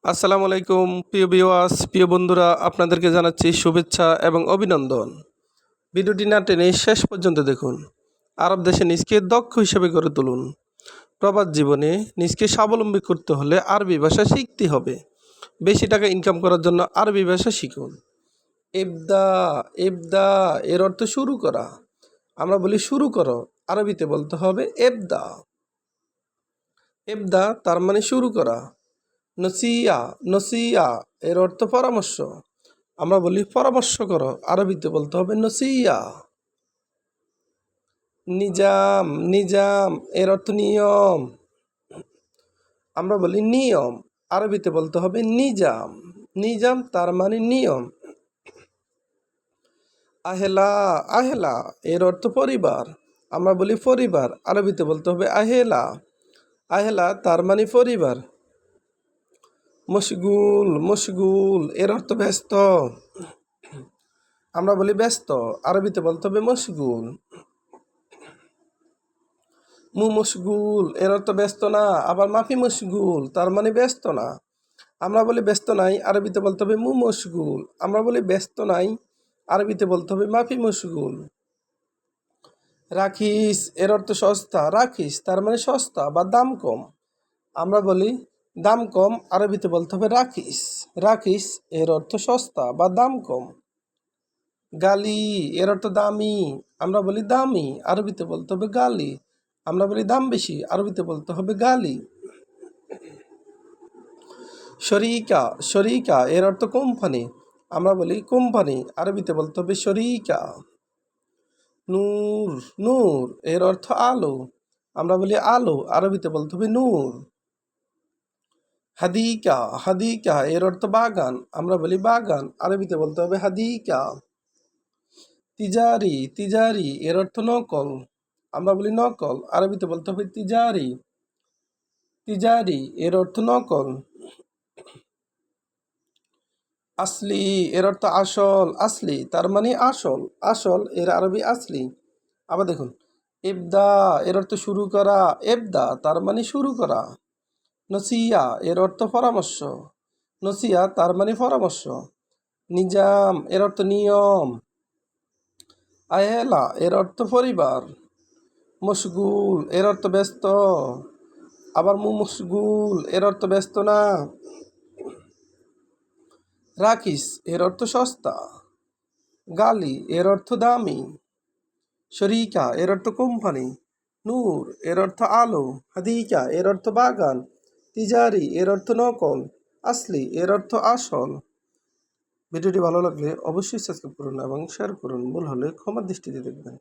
আসসালামু আলাইকুম প্রিয় ভিউয়ার্স, প্রিয় বন্ধুরা, আপনাদেরকে জানাচ্ছি শুভেচ্ছা এবং অভিনন্দন। ভিডিওটি না টেনে শেষ পর্যন্ত দেখুন। আরব দেশে নিজকে দক্ষ হিসেবে গড়ে তুলুন। প্রবাস জীবনে নিজকে স্বাবলম্বী করতে হলে আরবি ভাষা শিখতে হবে। বেশি টাকা ইনকাম করার জন্য আরবি ভাষা শিখুন। ইবদা, ইবদা এর অর্থ শুরু করা। আমরা বলি শুরু করো, আরবিতে বলতে হবে ইবদা। ইবদা তার মানে শুরু করা। নসিয়া, নসিয়া এর অর্থ পরামর্শ। আমরা বলি পরামর্শ করো, আরবিতে বলতে হবে নসিয়া। নিজাম, নিজাম এর অর্থ নিয়ম। আমরা বলি নিয়ম, আরবিতে বলতে হবে নিজাম। নিজাম তার মানে নিয়ম। আহেলা, আহেলা এর অর্থ পরিবার। আমরা বলি পরিবার, আরবিতে বলতে হবে আহেলা। আহেলা তার মানে পরিবার। মশগুল, মশগুল এর অর্থ ব্যস্ত। আমরা বলি ব্যস্ত, আরবিতে বলতে হবে মশগুল। মশগুল এর অর্থ ব্যস্ত না, আবার মাফি মশগুল তার মানে ব্যস্ত না। আমরা বলি ব্যস্ত নাই, আরবিতে বলতে হবে মশগুল। আমরা বলি ব্যস্ত নাই, আরবিতে বলতে হবে মাফি মশগুল। রাখিস এর অর্থ সস্তা। রাখিস তার মানে সস্তা বা দাম কম। আমরা বলি দাম কম, আরবিতে বলতে হবে রাখিস। রাখিস এর অর্থ সস্তা বা দাম কম। গালি এর অর্থ দামি। আমরা বলি দামি, আরবিতে বলতে হবে গালি। আমরা বলি দাম বেশি, আরবিতে বলতে হবে গালি। শরিকা, শরিকা এর অর্থ কোম্পানি। আমরা বলি কোম্পানি, আরবিতে বলতে হবে শরিকা। নূর, নূর এর অর্থ আলো। আমরা বলি আলো, আরবিতে বলতে হবে নূর। হাদিকা, হাদিকা এর অর্থ বাগান। আমরা বলি বাগান, আরবিতে বলতে হবে হাদিকা। তিজারি, তিজারি এর অর্থ নকল। আমরা বলি নকল, আরবিতে বলতে হবে তিজারি। তিজারি এর অর্থ নকল। আসলি এর অর্থ আসল। আসলি তার মানে আসল। আসল এর আরবি আসলি। আবার দেখুন, ইবদা এর অর্থ শুরু করা। ইবদা তার মানে শুরু করা। নসিয়া এর অর্থ পরামর্শ। নসিয়া তার মানে পরামর্শ। নিজাম এর অর্থ নিয়ম। আয়েলা এর অর্থ পরিবার। মশগুল এর অর্থ ব্যস্ত। আবার মশগুল এর অর্থ ব্যস্ত না। রাকিস এর অর্থ সস্তা। গালি এর অর্থ দামি। শরিকা এর অর্থ কোম্পানি। নূর এর অর্থ আলো। হাদিকা এর অর্থ বাগান। তিজারি এর অর্থ নকল। আসলি এর অর্থ আসল। ভিডিওটি ভালো লাগলে অবশ্যই সাবস্ক্রাইব করুন এবং শেয়ার করুন। ভুল হলে ক্ষমার দৃষ্টিতে দেখবেন।